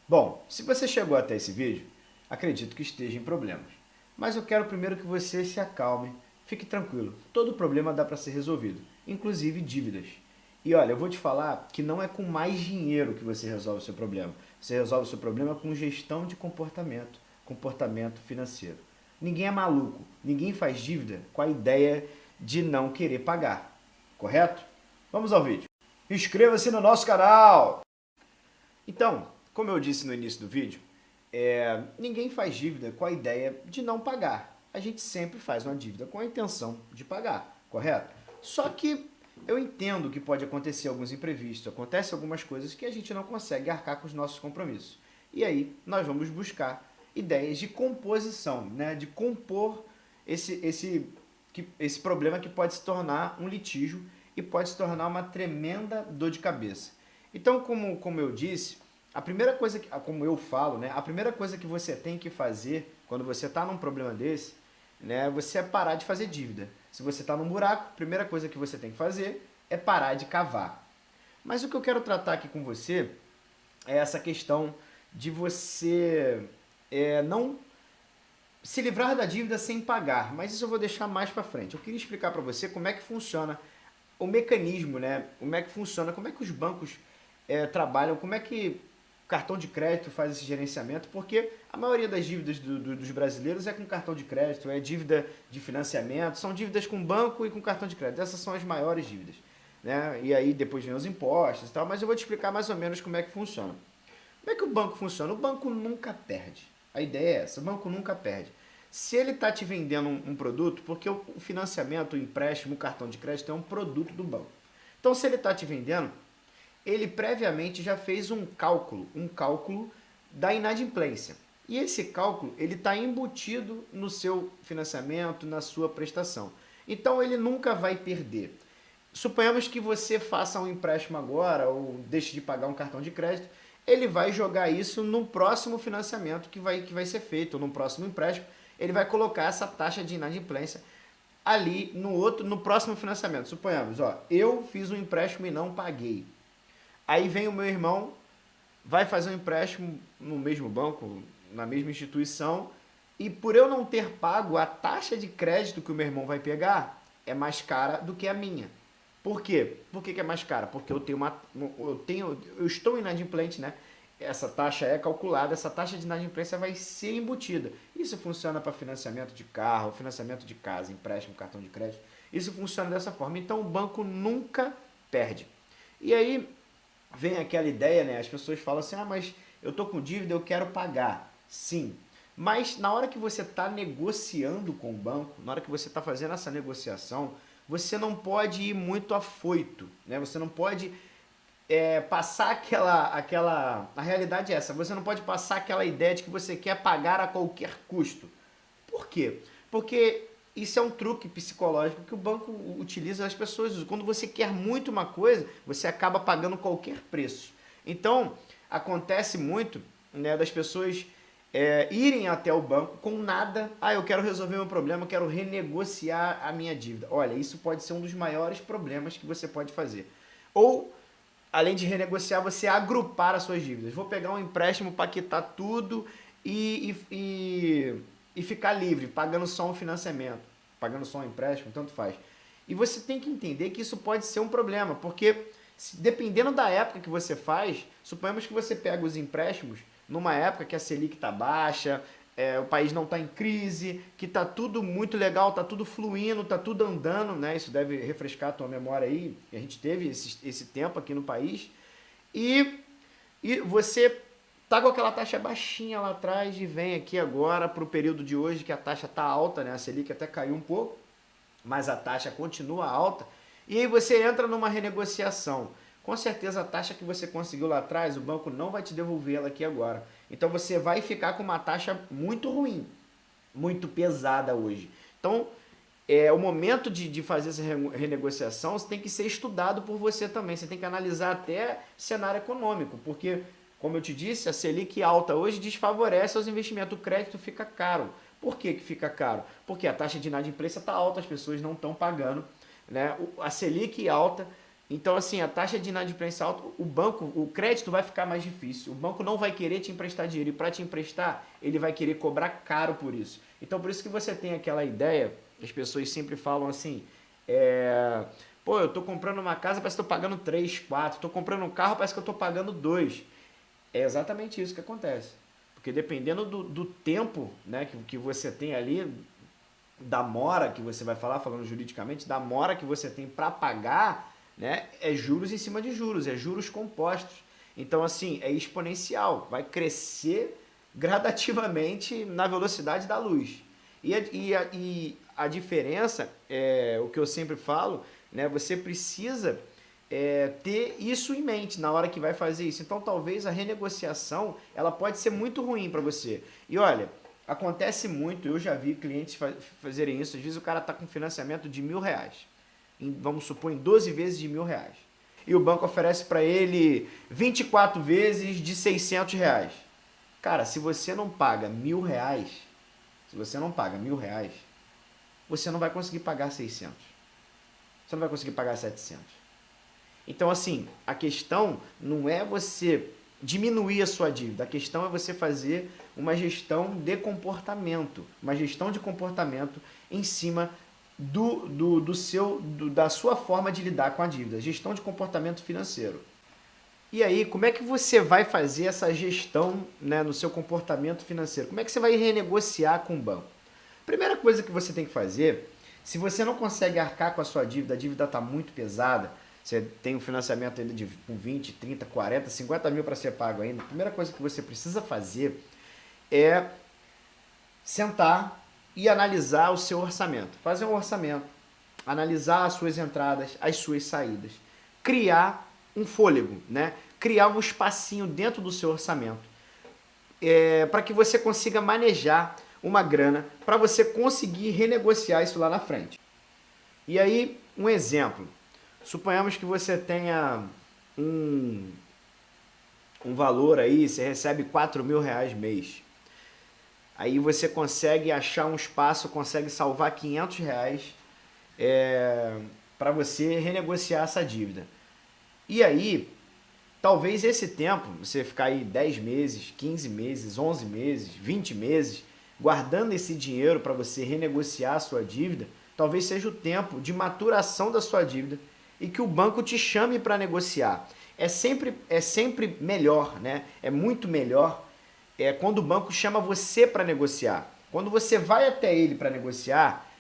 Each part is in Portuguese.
Bom, se você chegou até esse vídeo, acredito que esteja em problemas. Mas eu quero primeiro que você se acalme, fique tranquilo. Todo problema dá para ser resolvido, inclusive dívidas. E olha, eu vou te falar que não é com mais dinheiro que você resolve o seu problema. Você resolve o seu problema com gestão de comportamento, comportamento financeiro. Ninguém é maluco, ninguém faz dívida com a ideia de não querer pagar, correto? Vamos ao vídeo. Inscreva-se no nosso canal! Então, como eu disse no início do vídeo, ninguém faz dívida com a ideia de não pagar. A gente sempre faz uma dívida com a intenção de pagar, correto? Só que eu entendo que pode acontecer alguns imprevistos, acontecem algumas coisas que a gente não consegue arcar com os nossos compromissos. E aí nós vamos buscar ideias de composição, né? De compor esse problema que pode se tornar um litígio e pode se tornar uma tremenda dor de cabeça. Então, como eu disse, a primeira coisa, como eu falo, né, a primeira coisa que você tem que fazer quando você está num problema desse, né, você é parar de fazer dívida. Se você está num buraco, a primeira coisa que você tem que fazer é parar de cavar. Mas o que eu quero tratar aqui com você é essa questão de você não se livrar da dívida sem pagar, mas isso eu vou deixar mais para frente. Eu queria explicar para você como é que funciona o mecanismo, né? Como é que funciona, como é que os bancos trabalham, como é que o cartão de crédito faz esse gerenciamento, porque a maioria das dívidas dos brasileiros é com cartão de crédito, é dívida de financiamento, são dívidas com banco e com cartão de crédito. Essas são as maiores dívidas, né? E aí depois vem os impostos e tal, mas eu vou te explicar mais ou menos como é que funciona. Como é que o banco funciona? O banco nunca perde. A ideia é essa, o banco nunca perde. Se ele está te vendendo um produto, porque o financiamento, o empréstimo, o cartão de crédito é um produto do banco. Então, se ele está te vendendo, ele previamente já fez um cálculo da inadimplência. E esse cálculo ele está embutido no seu financiamento, na sua prestação. Então, ele nunca vai perder. Suponhamos que você faça um empréstimo agora ou deixe de pagar um cartão de crédito, ele vai jogar isso no próximo financiamento que vai ser feito, ou no próximo empréstimo, ele vai colocar essa taxa de inadimplência ali no próximo financiamento. Suponhamos, ó, eu fiz um empréstimo e não paguei. Aí vem o meu irmão, vai fazer um empréstimo no mesmo banco, na mesma instituição, e por eu não ter pago, a taxa de crédito que o meu irmão vai pegar é mais cara do que a minha. Por quê? Por que é mais cara? Porque eu estou inadimplente, né? Essa taxa é calculada, essa taxa de inadimplência vai ser embutida. Isso funciona para financiamento de carro, financiamento de casa, empréstimo, cartão de crédito. Isso funciona dessa forma. Então o banco nunca perde. E aí vem aquela ideia, né? As pessoas falam assim, mas eu tô com dívida, eu quero pagar. Sim, mas na hora que você está negociando com o banco, na hora que você está fazendo essa negociação, você não pode ir muito afoito, né? Você não pode passar a realidade é essa, você não pode passar aquela ideia de que você quer pagar a qualquer custo. Por quê? Porque isso é um truque psicológico que o banco utiliza, as pessoas. Quando você quer muito uma coisa, você acaba pagando qualquer preço. Então, acontece muito, né, das pessoas irem até o banco com nada. Eu quero resolver meu problema, eu quero renegociar a minha dívida. Olha, isso pode ser um dos maiores problemas que você pode fazer. Ou, além de renegociar, você agrupar as suas dívidas. Vou pegar um empréstimo para quitar tudo e ficar livre, pagando só um financiamento, pagando só um empréstimo, tanto faz. E você tem que entender que isso pode ser um problema, porque dependendo da época que você faz, suponhamos que você pega os empréstimos numa época que a Selic está baixa, o país não está em crise, que está tudo muito legal, está tudo fluindo, está tudo andando, né? Isso deve refrescar a tua memória aí, a gente teve esse tempo aqui no país, e, e você tá com aquela taxa baixinha lá atrás e vem aqui agora para o período de hoje que a taxa está alta, né? A Selic até caiu um pouco, mas a taxa continua alta, e aí você entra numa renegociação. Com certeza a taxa que você conseguiu lá atrás, o banco não vai te devolver ela aqui agora. Então você vai ficar com uma taxa muito ruim, muito pesada hoje. Então, o momento de fazer essa renegociação tem que ser estudado por você também. Você tem que analisar até cenário econômico, porque, como eu te disse, a Selic alta hoje desfavorece os investimentos. O crédito fica caro. Por que fica caro? Porque a taxa de inadimplência está alta, as pessoas não estão pagando, né? A Selic alta Então, assim, a taxa de inadimplência alta, o banco, o crédito vai ficar mais difícil. O banco não vai querer te emprestar dinheiro. E para te emprestar, ele vai querer cobrar caro por isso. Então, por isso que você tem aquela ideia, as pessoas sempre falam assim, pô, eu tô comprando uma casa, parece que eu tô pagando 3, 4. Tô comprando um carro, parece que eu tô pagando 2. É exatamente isso que acontece. Porque dependendo do tempo, né, que você tem ali, da mora que você vai falar, falando juridicamente, da mora que você tem para pagar, né, é juros em cima de juros, é juros compostos. Então, assim, é exponencial, vai crescer gradativamente na velocidade da luz. E a diferença, o que eu sempre falo, né, você precisa ter isso em mente na hora que vai fazer isso. Então, talvez a renegociação ela pode ser muito ruim para você. E olha, acontece muito, eu já vi clientes fazerem isso. Às vezes o cara está com financiamento de R$ 1.000, vamos supor, em 12 vezes de R$ 1.000. E o banco oferece para ele 24 vezes de R$ 600. Cara, se você não paga R$ 1.000, se você não paga R$ 1.000, você não vai conseguir pagar 600. Você não vai conseguir pagar 700. Então, assim, a questão não é você diminuir a sua dívida, a questão é você fazer uma gestão de comportamento, uma gestão de comportamento em cima da sua forma de lidar com a dívida, gestão de comportamento financeiro. E aí, como é que você vai fazer essa gestão, né, no seu comportamento financeiro? Como é que você vai renegociar com o banco? Primeira coisa que você tem que fazer, se você não consegue arcar com a sua dívida, a dívida está muito pesada, você tem um financiamento ainda de 20, 30, 40, 50 mil para ser pago ainda, a primeira coisa que você precisa fazer é sentar e analisar o seu orçamento. Fazer um orçamento, analisar as suas entradas, as suas saídas. Criar um fôlego, né? Criar um espacinho dentro do seu orçamento para que você consiga manejar uma grana para você conseguir renegociar isso lá na frente. E aí, um exemplo. Suponhamos que você tenha um valor aí, você recebe R$ 4.000 mês. Aí você consegue achar um espaço, consegue salvar R$ 500 para você renegociar essa dívida. E aí, talvez esse tempo, você ficar aí 10 meses, 15 meses, 11 meses, 20 meses, guardando esse dinheiro para você renegociar a sua dívida, talvez seja o tempo de maturação da sua dívida e que o banco te chame para negociar. É sempre melhor, né? É muito melhor quando o banco chama você para negociar. Quando você vai até ele para negociar,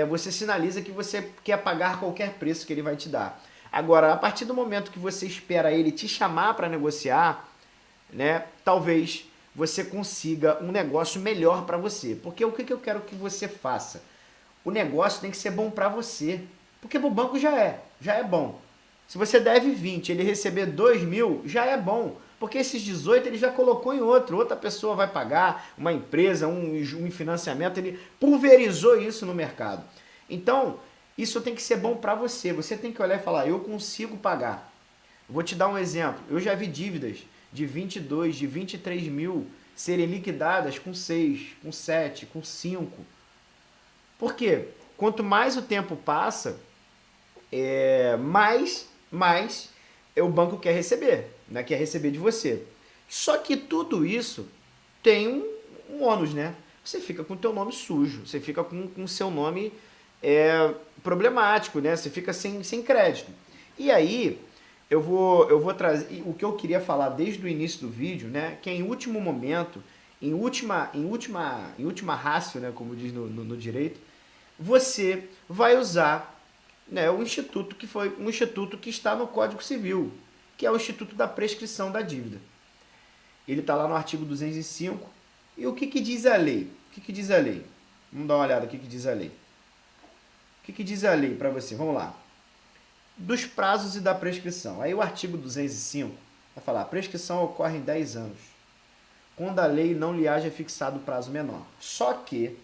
você sinaliza que você quer pagar qualquer preço que ele vai te dar. Agora, a partir do momento que você espera ele te chamar para negociar, né, talvez você consiga um negócio melhor para você. Porque o que eu quero que você faça? O negócio tem que ser bom para você. Porque para o banco já é bom. Se você deve 20, ele receber 2.000, já é bom. Porque esses 18 ele já colocou em outra pessoa vai pagar, uma empresa, um financiamento, ele pulverizou isso no mercado. Então, isso tem que ser bom para você. Você tem que olhar e falar, eu consigo pagar. Vou te dar um exemplo. Eu já vi dívidas de 22, de 23 mil serem liquidadas com 6, com 7, com 5. Por quê? Quanto mais o tempo passa, mais o banco quer receber, né? Quer receber de você. Só que tudo isso tem um ônus, né? Você fica com o teu nome sujo, você fica com o seu nome problemático, né? Você fica sem crédito. E aí, eu vou trazer o que eu queria falar desde o início do vídeo, né? Que é em último momento, em última ratio, né? Como diz no direito, você vai usar, né, o instituto que foi um instituto que está no Código Civil, que é o Instituto da Prescrição da Dívida. Ele está lá no artigo 205. E o que diz a lei? O que diz a lei? Vamos dar uma olhada no que diz a lei. O que diz a lei para você? Vamos lá. Dos prazos e da prescrição. Aí o artigo 205 vai falar, a prescrição ocorre em 10 anos, quando a lei não lhe haja fixado prazo menor. Só que,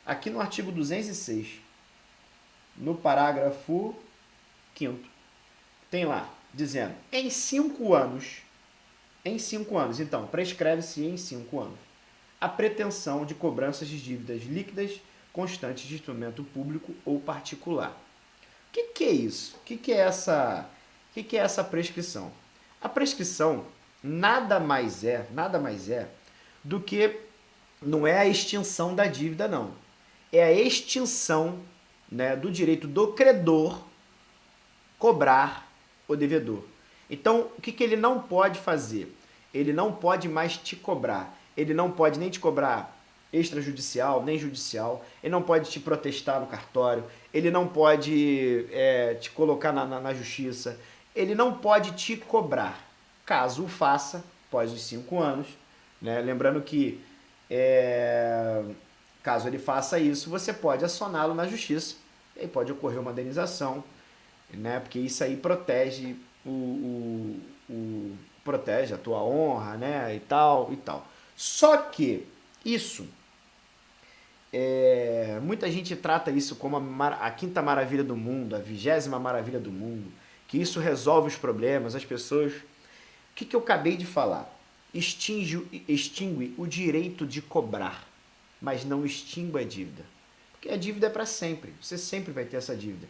aqui no artigo 206, no parágrafo 5º, tem lá, dizendo, em 5 anos, então, prescreve-se em 5 anos, a pretensão de cobranças de dívidas líquidas constantes de instrumento público ou particular. que é isso? O que é essa prescrição? A prescrição nada mais é do que, não é a extinção da dívida, não. É a extinção, né, do direito do credor cobrar o devedor. Então, o que ele não pode fazer? Ele não pode mais te cobrar. Ele não pode nem te cobrar extrajudicial, nem judicial. Ele não pode te protestar no cartório. Ele não pode te colocar na justiça. Ele não pode te cobrar. Caso o faça, após os 5 anos, né? Lembrando que caso ele faça isso, você pode acioná-lo na justiça. E aí pode ocorrer uma indenização, né? Porque isso aí protege protege a tua honra, né? E tal, e tal. Só que isso, muita gente trata isso como a quinta maravilha do mundo, a 20ª maravilha do mundo, que isso resolve os problemas, as pessoas... O que eu acabei de falar? Extingue o direito de cobrar, mas não extingue a dívida. Porque a dívida é para sempre, você sempre vai ter essa dívida.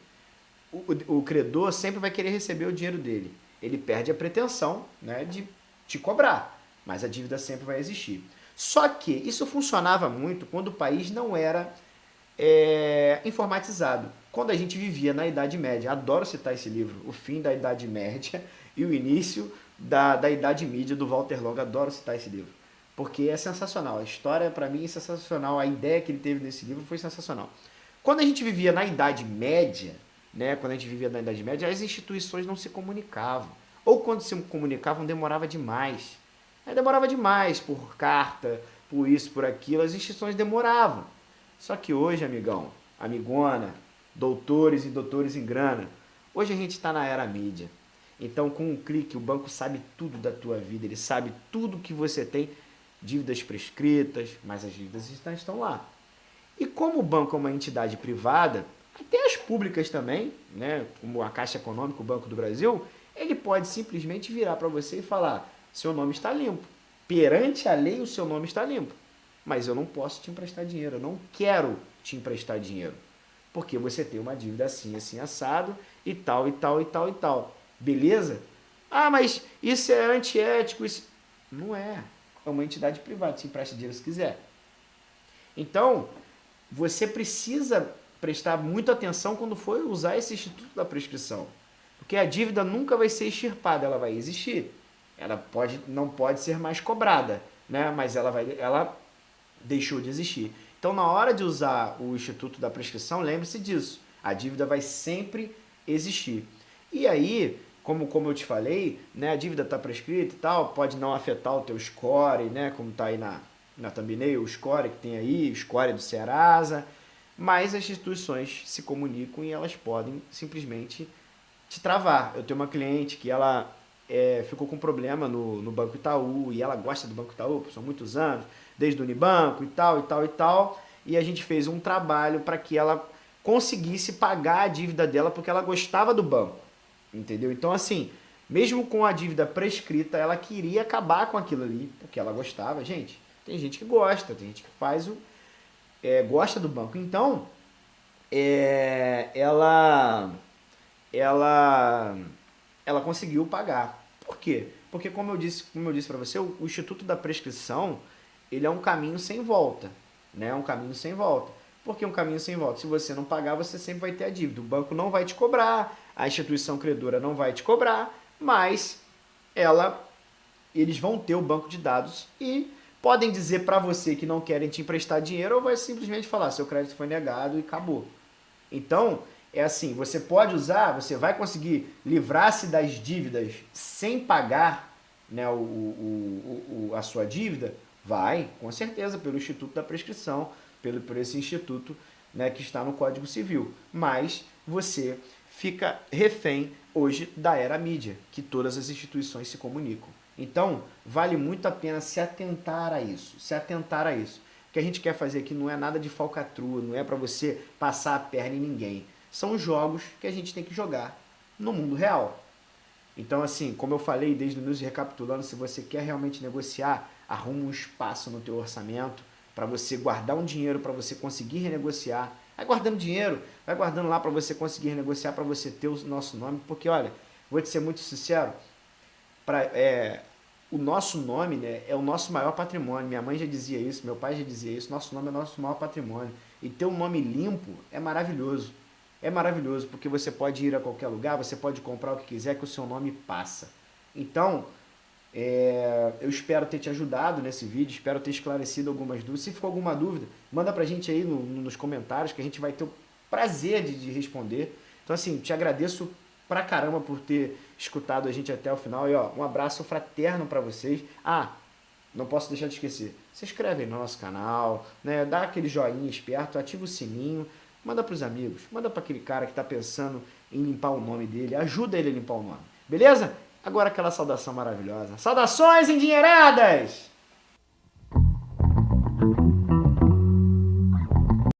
O credor sempre vai querer receber o dinheiro dele. Ele perde a pretensão, né, de te cobrar, mas a dívida sempre vai existir. Só que isso funcionava muito quando o país não era informatizado. Quando a gente vivia na Idade Média. Adoro citar esse livro, O Fim da Idade Média e o Início da Idade Média, do Walter Longo. Adoro citar esse livro, porque é sensacional. A história, para mim, é sensacional. A ideia que ele teve nesse livro foi sensacional. Quando a gente vivia na Idade Média, né, quando a gente vivia na Idade Média, as instituições não se comunicavam. Ou quando se comunicavam, demorava demais. Demorava demais por carta, por isso, por aquilo. As instituições demoravam. Só que hoje, amigão, amigona, doutores e doutores em grana, hoje a gente está na era mídia. Então, com um clique, o banco sabe tudo da tua vida, ele sabe tudo que você tem, dívidas prescritas, mas as dívidas estão lá. E como o banco é uma entidade privada, até as públicas também, né, como a Caixa Econômica, o Banco do Brasil, ele pode simplesmente virar para você e falar: seu nome está limpo. Perante a lei, o seu nome está limpo. Mas eu não posso te emprestar dinheiro, eu não quero te emprestar dinheiro. Porque você tem uma dívida assim, assim, assado, e tal, e tal, e tal, e tal. Beleza? Ah, mas isso é antiético, isso... Não é. É uma entidade privada, te empresta dinheiro se quiser. Então, você precisa prestar muita atenção quando for usar esse instituto da prescrição. Porque a dívida nunca vai ser extirpada, ela vai existir. Ela não pode ser mais cobrada, né? Mas ela deixou de existir. Então, na hora de usar o instituto da prescrição, lembre-se disso. A dívida vai sempre existir. E aí, como eu te falei, né, a dívida está prescrita e tal, pode não afetar o teu score, né, como está aí na thumbnail, o score que tem aí, o score do Serasa, mas as instituições se comunicam e elas podem simplesmente te travar. Eu tenho uma cliente que ela ficou com problema no Banco Itaú, e ela gosta do Banco Itaú, são muitos anos, desde o Unibanco e tal, e tal, e tal, e a gente fez um trabalho para que ela conseguisse pagar a dívida dela, porque ela gostava do banco, entendeu? Então, assim, mesmo com a dívida prescrita, ela queria acabar com aquilo ali, porque ela gostava. Gente, tem gente que gosta, tem gente que gosta do banco. Então, ela conseguiu pagar. Por quê? Porque, como eu disse para você, o Instituto da Prescrição, ele é um caminho sem volta, né? É um caminho sem volta. Por que um caminho sem volta? Se você não pagar, você sempre vai ter a dívida. O banco não vai te cobrar, a instituição credora não vai te cobrar, mas eles vão ter o banco de dados e podem dizer para você que não querem te emprestar dinheiro, ou vai simplesmente falar: seu crédito foi negado e acabou. Então, é assim, você pode usar, você vai conseguir livrar-se das dívidas sem pagar, né, a sua dívida? Vai, com certeza, pelo Instituto da Prescrição, por esse instituto, né, que está no Código Civil. Mas você fica refém hoje da era mídia, que todas as instituições se comunicam. Então, vale muito a pena se atentar a isso, O que a gente quer fazer aqui não é nada de falcatrua, não é para você passar a perna em ninguém. São jogos que a gente tem que jogar no mundo real. Então, assim, como eu falei desde o início, recapitulando, se você quer realmente negociar, arruma um espaço no teu orçamento para você guardar um dinheiro para você conseguir renegociar. Vai guardando dinheiro, vai guardando lá para você conseguir negociar, para você ter o nosso nome, porque olha, vou te ser muito sincero, o nosso nome, né, é o nosso maior patrimônio. Minha mãe já dizia isso, meu pai já dizia isso, nosso nome é o nosso maior patrimônio. E ter um nome limpo é maravilhoso. É maravilhoso, porque você pode ir a qualquer lugar, você pode comprar o que quiser, que o seu nome passa. Então, eu espero ter te ajudado nesse vídeo, espero ter esclarecido algumas dúvidas. Se ficou alguma dúvida, manda pra gente aí nos comentários, que a gente vai ter o prazer de responder. Então, assim, te agradeço pra caramba por ter escutado a gente até o final. E, ó, um abraço fraterno pra vocês. Ah, não posso deixar de esquecer. Se inscreve no nosso canal, né? Dá aquele joinha esperto, ativa o sininho, manda pros amigos, manda pra aquele cara que tá pensando em limpar o nome dele, ajuda ele a limpar o nome. Beleza? Agora aquela saudação maravilhosa. Saudações endinheiradas!